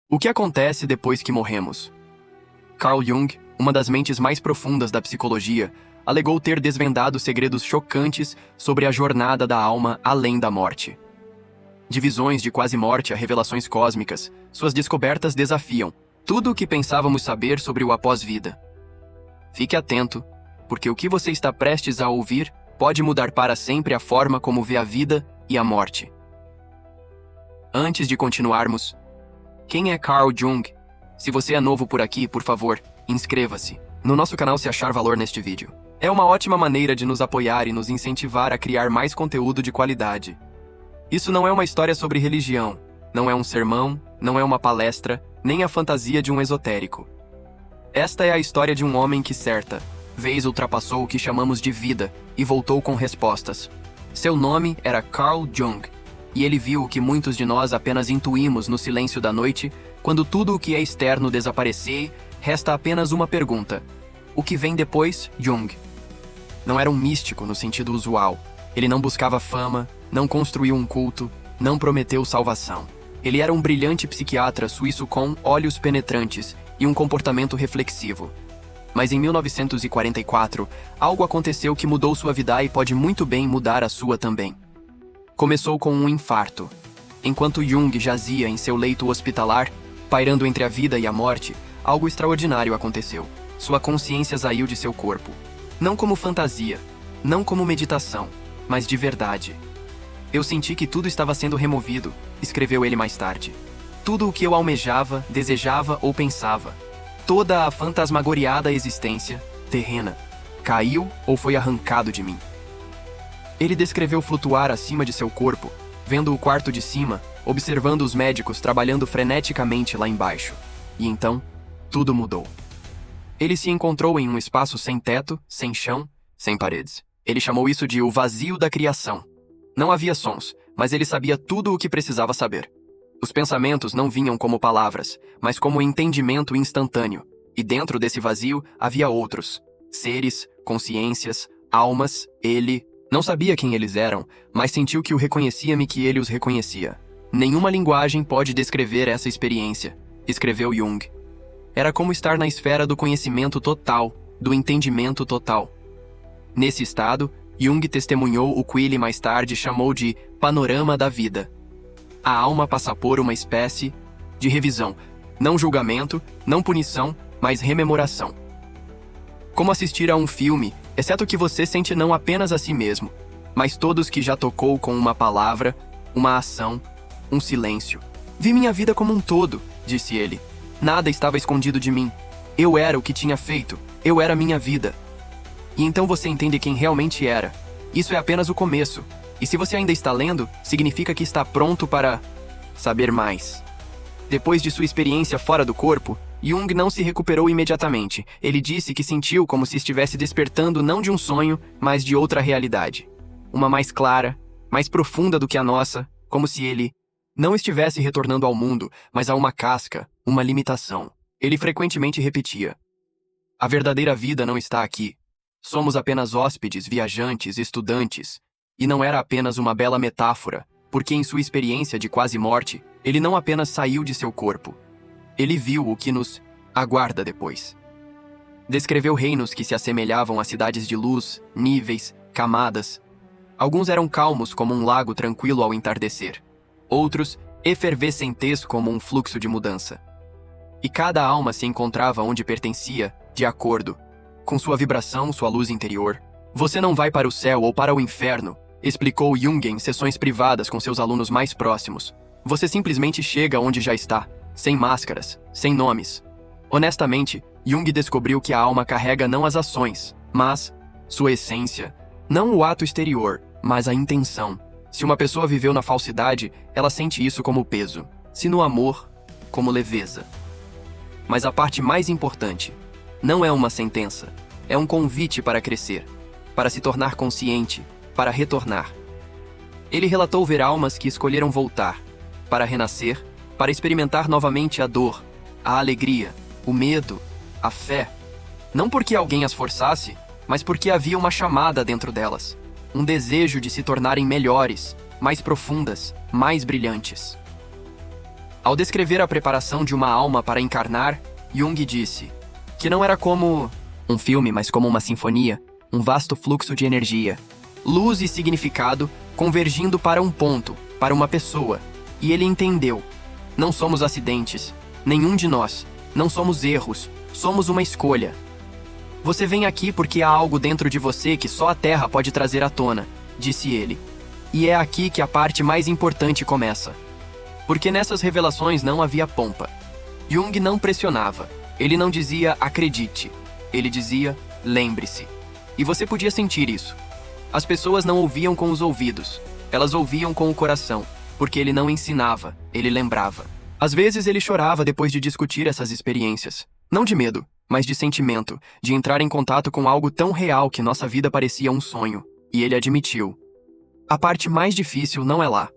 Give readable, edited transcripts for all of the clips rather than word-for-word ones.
O que acontece depois que morremos? Carl Jung, uma das mentes mais profundas da psicologia, alegou ter desvendado segredos chocantes sobre a jornada da alma além da morte. De visões de quase morte a revelações cósmicas, suas descobertas desafiam tudo o que pensávamos saber sobre o após-vida. Fique atento, porque o que você está prestes a ouvir pode mudar para sempre a forma como vê a vida e a morte. Antes de continuarmos, quem é Carl Jung? Se você é novo por aqui, por favor, inscreva-se no nosso canal se achar valor neste vídeo. É uma ótima maneira de nos apoiar e nos incentivar a criar mais conteúdo de qualidade. Isso não é uma história sobre religião, não é um sermão, não é uma palestra, nem a fantasia de um esotérico. Esta é a história de um homem que certa vez ultrapassou o que chamamos de vida e voltou com respostas. Seu nome era Carl Jung, e ele viu o que muitos de nós apenas intuímos no silêncio da noite, quando tudo o que é externo desaparecer, resta apenas uma pergunta. O que vem depois, Jung? Não era um místico no sentido usual. Ele não buscava fama, não construiu um culto, não prometeu salvação. Ele era um brilhante psiquiatra suíço com olhos penetrantes e um comportamento reflexivo. Mas em 1944, algo aconteceu que mudou sua vida e pode muito bem mudar a sua também. Começou com um infarto. Enquanto Jung jazia em seu leito hospitalar, pairando entre a vida e a morte, algo extraordinário aconteceu. Sua consciência saiu de seu corpo. Não como fantasia, não como meditação, mas de verdade. Eu senti que tudo estava sendo removido, escreveu ele mais tarde. Tudo o que eu almejava, desejava ou pensava. Toda a fantasmagoriada existência, terrena, caiu ou foi arrancado de mim. Ele descreveu flutuar acima de seu corpo, vendo o quarto de cima, observando os médicos trabalhando freneticamente lá embaixo. E então, tudo mudou. Ele se encontrou em um espaço sem teto, sem chão, sem paredes. Ele chamou isso de o vazio da criação. Não havia sons, mas ele sabia tudo o que precisava saber. Os pensamentos não vinham como palavras, mas como entendimento instantâneo. E dentro desse vazio havia outros. Seres, consciências, almas, ele... Não sabia quem eles eram, mas sentiu que o reconhecia-me que ele os reconhecia. Nenhuma linguagem pode descrever essa experiência, escreveu Jung. Era como estar na esfera do conhecimento total, do entendimento total. Nesse estado, Jung testemunhou o que ele mais tarde chamou de panorama da vida. A alma passa por uma espécie de revisão, não julgamento, não punição, mas rememoração. Como assistir a um filme, exceto que você sente não apenas a si mesmo, mas todos que já tocou com uma palavra, uma ação, um silêncio. Vi minha vida como um todo, disse ele. Nada estava escondido de mim. Eu era o que tinha feito, eu era minha vida. E então você entende quem realmente era. Isso é apenas o começo. E se você ainda está lendo, significa que está pronto para saber mais. Depois de sua experiência fora do corpo, Jung não se recuperou imediatamente. Ele disse que sentiu como se estivesse despertando não de um sonho, mas de outra realidade. Uma mais clara, mais profunda do que a nossa, como se ele não estivesse retornando ao mundo, mas a uma casca, uma limitação. Ele frequentemente repetia: a verdadeira vida não está aqui. Somos apenas hóspedes, viajantes, estudantes. E não era apenas uma bela metáfora, porque em sua experiência de quase morte, ele não apenas saiu de seu corpo. Ele viu o que nos aguarda depois. Descreveu reinos que se assemelhavam a cidades de luz, níveis, camadas. Alguns eram calmos como um lago tranquilo ao entardecer. Outros, efervescentes como um fluxo de mudança. E cada alma se encontrava onde pertencia, de acordo com sua vibração, sua luz interior. Você não vai para o céu ou para o inferno, explicou Jung em sessões privadas com seus alunos mais próximos. Você simplesmente chega onde já está. Sem máscaras, sem nomes. Honestamente, Jung descobriu que a alma carrega não as ações, mas sua essência. Não o ato exterior, mas a intenção. Se uma pessoa viveu na falsidade, ela sente isso como peso. Se no amor, como leveza. Mas a parte mais importante, não é uma sentença. É um convite para crescer, para se tornar consciente, para retornar. Ele relatou ver almas que escolheram voltar, para renascer, para experimentar novamente a dor, a alegria, o medo, a fé. Não porque alguém as forçasse, mas porque havia uma chamada dentro delas. Um desejo de se tornarem melhores, mais profundas, mais brilhantes. Ao descrever a preparação de uma alma para encarnar, Jung disse que não era como um filme, mas como uma sinfonia, um vasto fluxo de energia, luz e significado convergindo para um ponto, para uma pessoa. E ele entendeu. Não somos acidentes, nenhum de nós. Não somos erros, somos uma escolha. Você vem aqui porque há algo dentro de você que só a Terra pode trazer à tona, disse ele. E é aqui que a parte mais importante começa. Porque nessas revelações não havia pompa. Jung não pressionava. Ele não dizia acredite. Ele dizia lembre-se. E você podia sentir isso. As pessoas não ouviam com os ouvidos. Elas ouviam com o coração. Porque ele não ensinava, ele lembrava. Às vezes ele chorava depois de discutir essas experiências. Não de medo, mas de sentimento, de entrar em contato com algo tão real que nossa vida parecia um sonho. E ele admitiu. A parte mais difícil não é lá.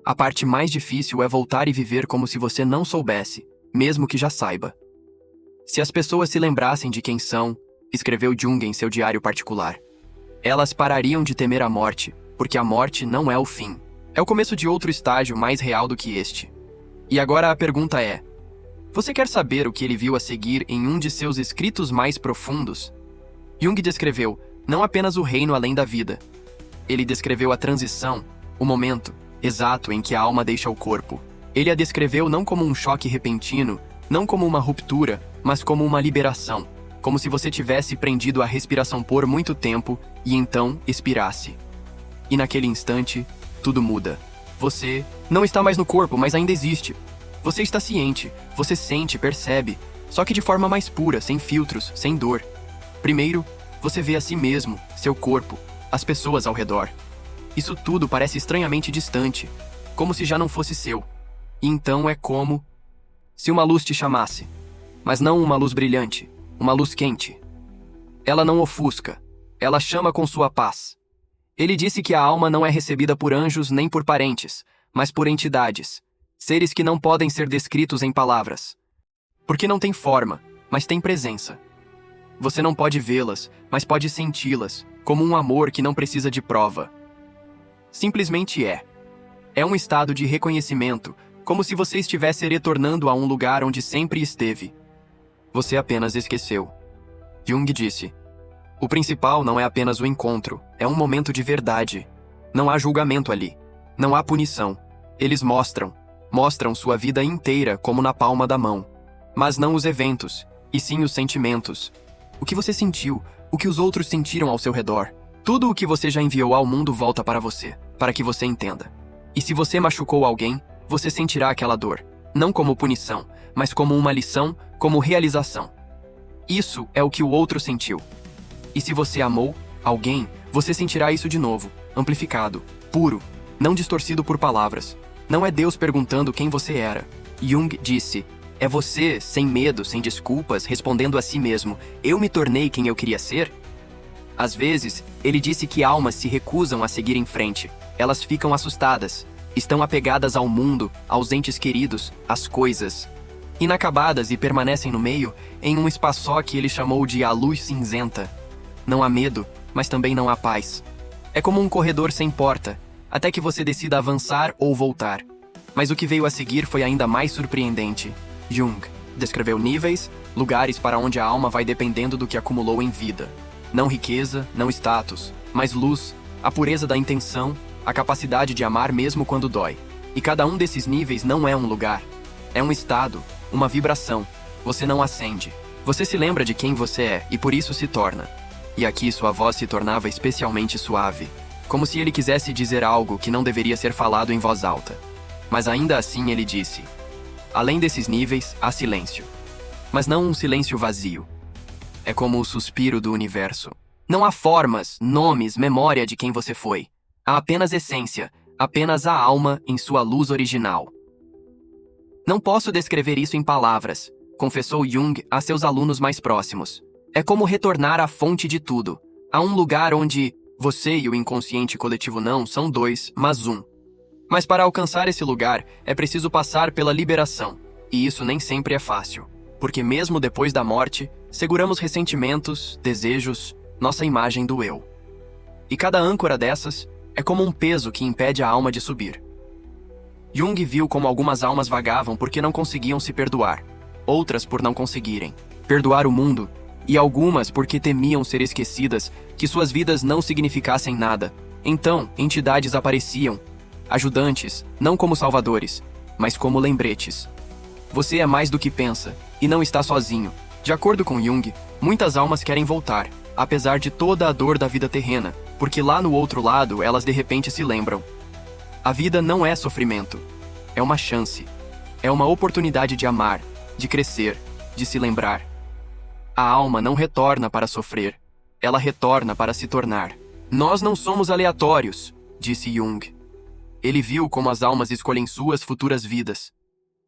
A parte mais difícil é voltar e viver como se você não soubesse, mesmo que já saiba. Se as pessoas se lembrassem de quem são, escreveu Jung em seu diário particular, elas parariam de temer a morte, porque a morte não é o fim. É o começo de outro estágio mais real do que este. E agora a pergunta é: você quer saber o que ele viu a seguir em um de seus escritos mais profundos? Jung descreveu não apenas o reino além da vida. Ele descreveu a transição, o momento exato em que a alma deixa o corpo. Ele a descreveu não como um choque repentino, não como uma ruptura, mas como uma liberação. Como se você tivesse prendido a respiração por muito tempo e então expirasse. E naquele instante, tudo muda. Você não está mais no corpo, mas ainda existe. Você está ciente, você sente, percebe, só que de forma mais pura, sem filtros, sem dor. Primeiro, você vê a si mesmo, seu corpo, as pessoas ao redor. Isso tudo parece estranhamente distante, como se já não fosse seu. E então é como se uma luz te chamasse, mas não uma luz brilhante, uma luz quente. Ela não ofusca, ela chama com sua paz. Ele disse que a alma não é recebida por anjos nem por parentes, mas por entidades, seres que não podem ser descritos em palavras. Porque não tem forma, mas tem presença. Você não pode vê-las, mas pode senti-las, como um amor que não precisa de prova. Simplesmente é. É um estado de reconhecimento, como se você estivesse retornando a um lugar onde sempre esteve. Você apenas esqueceu. Jung disse: o principal não é apenas o encontro, é um momento de verdade. Não há julgamento ali. Não há punição. Eles mostram sua vida inteira como na palma da mão. Mas não os eventos, e sim os sentimentos. O que você sentiu, o que os outros sentiram ao seu redor. Tudo o que você já enviou ao mundo volta para você, para que você entenda. E se você machucou alguém, você sentirá aquela dor. Não como punição, mas como uma lição, como realização. Isso é o que o outro sentiu. E se você amou alguém, você sentirá isso de novo, amplificado, puro, não distorcido por palavras. Não é Deus perguntando quem você era. Jung disse: é você, sem medo, sem desculpas, respondendo a si mesmo: eu me tornei quem eu queria ser? Às vezes, ele disse que almas se recusam a seguir em frente. Elas ficam assustadas, estão apegadas ao mundo, aos entes queridos, às coisas. Inacabadas e permanecem no meio, em um espaço que ele chamou de a luz cinzenta. Não há medo, mas também não há paz. É como um corredor sem porta, até que você decida avançar ou voltar. Mas o que veio a seguir foi ainda mais surpreendente. Jung descreveu níveis, lugares para onde a alma vai dependendo do que acumulou em vida. Não riqueza, não status, mas luz, a pureza da intenção, a capacidade de amar mesmo quando dói. E cada um desses níveis não é um lugar. É um estado, uma vibração. Você não acende. Você se lembra de quem você é e por isso se torna. E aqui sua voz se tornava especialmente suave, como se ele quisesse dizer algo que não deveria ser falado em voz alta. Mas ainda assim ele disse: além desses níveis, há silêncio. Mas não um silêncio vazio. É como o suspiro do universo. Não há formas, nomes, memória de quem você foi. Há apenas essência, apenas a alma em sua luz original. Não posso descrever isso em palavras, confessou Jung a seus alunos mais próximos. É como retornar à fonte de tudo, a um lugar onde você e o inconsciente coletivo não são dois, mas um. Mas para alcançar esse lugar, é preciso passar pela liberação, e isso nem sempre é fácil, porque mesmo depois da morte, seguramos ressentimentos, desejos, nossa imagem do eu. E cada âncora dessas é como um peso que impede a alma de subir. Jung viu como algumas almas vagavam porque não conseguiam se perdoar, outras por não conseguirem perdoar o mundo, e algumas porque temiam ser esquecidas, que suas vidas não significassem nada. Então, entidades apareciam, ajudantes, não como salvadores, mas como lembretes. Você é mais do que pensa, e não está sozinho. De acordo com Jung, muitas almas querem voltar, apesar de toda a dor da vida terrena, porque lá no outro lado elas de repente se lembram. A vida não é sofrimento. É uma chance. É uma oportunidade de amar, de crescer, de se lembrar. A alma não retorna para sofrer. Ela retorna para se tornar. Nós não somos aleatórios, disse Jung. Ele viu como as almas escolhem suas futuras vidas.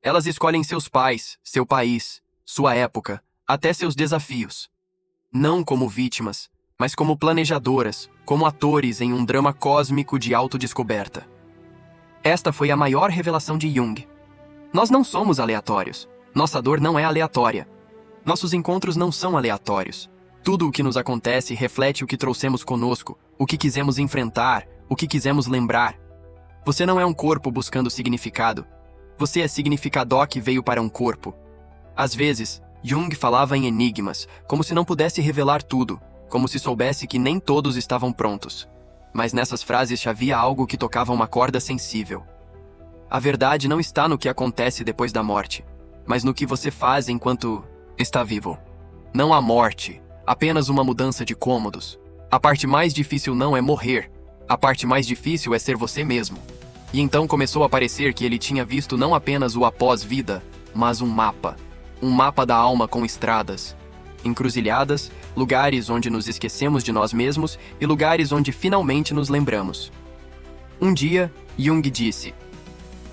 Elas escolhem seus pais, seu país, sua época, até seus desafios. Não como vítimas, mas como planejadoras, como atores em um drama cósmico de autodescoberta. Esta foi a maior revelação de Jung. Nós não somos aleatórios. Nossa dor não é aleatória. Nossos encontros não são aleatórios. Tudo o que nos acontece reflete o que trouxemos conosco, o que quisemos enfrentar, o que quisemos lembrar. Você não é um corpo buscando significado. Você é significador que veio para um corpo. Às vezes, Jung falava em enigmas, como se não pudesse revelar tudo, como se soubesse que nem todos estavam prontos. Mas nessas frases havia algo que tocava uma corda sensível. A verdade não está no que acontece depois da morte, mas no que você faz enquanto está vivo. Não há morte, apenas uma mudança de cômodos. A parte mais difícil não é morrer. A parte mais difícil é ser você mesmo. E então começou a parecer que ele tinha visto não apenas o após-vida, mas um mapa. Um mapa da alma com estradas, encruzilhadas, lugares onde nos esquecemos de nós mesmos e lugares onde finalmente nos lembramos. Um dia, Jung disse: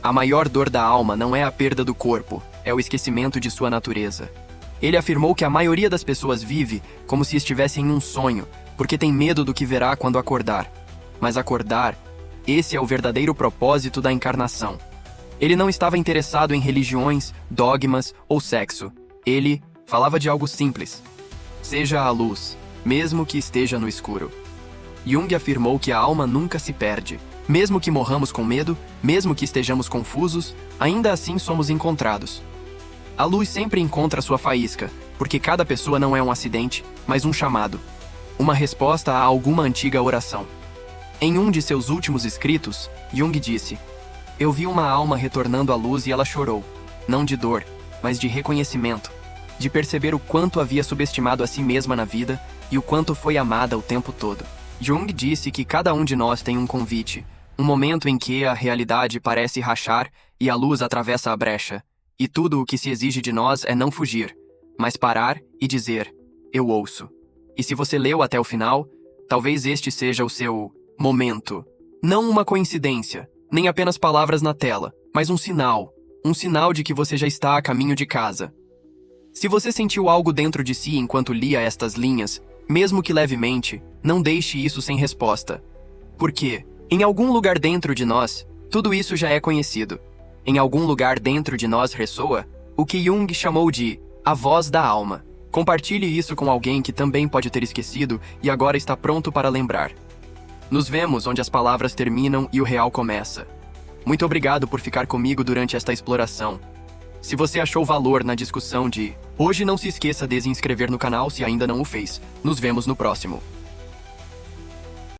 a maior dor da alma não é a perda do corpo, é o esquecimento de sua natureza. Ele afirmou que a maioria das pessoas vive como se estivesse em um sonho, porque tem medo do que verá quando acordar. Mas acordar, esse é o verdadeiro propósito da encarnação. Ele não estava interessado em religiões, dogmas ou sexo. Ele falava de algo simples. Seja a luz, mesmo que esteja no escuro. Jung afirmou que a alma nunca se perde. Mesmo que morramos com medo, mesmo que estejamos confusos, ainda assim somos encontrados. A luz sempre encontra sua faísca, porque cada pessoa não é um acidente, mas um chamado. Uma resposta a alguma antiga oração. Em um de seus últimos escritos, Jung disse: eu vi uma alma retornando à luz e ela chorou, não de dor, mas de reconhecimento, de perceber o quanto havia subestimado a si mesma na vida e o quanto foi amada o tempo todo. Jung disse que cada um de nós tem um convite, um momento em que a realidade parece rachar e a luz atravessa a brecha, e tudo o que se exige de nós é não fugir, mas parar e dizer: eu ouço. E se você leu até o final, talvez este seja o seu momento. Não uma coincidência, nem apenas palavras na tela, mas um sinal de que você já está a caminho de casa. Se você sentiu algo dentro de si enquanto lia estas linhas, mesmo que levemente, não deixe isso sem resposta. Porque, em algum lugar dentro de nós, tudo isso já é conhecido. Em algum lugar dentro de nós ressoa o que Jung chamou de a voz da alma. Compartilhe isso com alguém que também pode ter esquecido e agora está pronto para lembrar. Nos vemos onde as palavras terminam e o real começa. Muito obrigado por ficar comigo durante esta exploração. Se você achou valor na discussão de hoje, não se esqueça de se inscrever no canal se ainda não o fez. Nos vemos no próximo.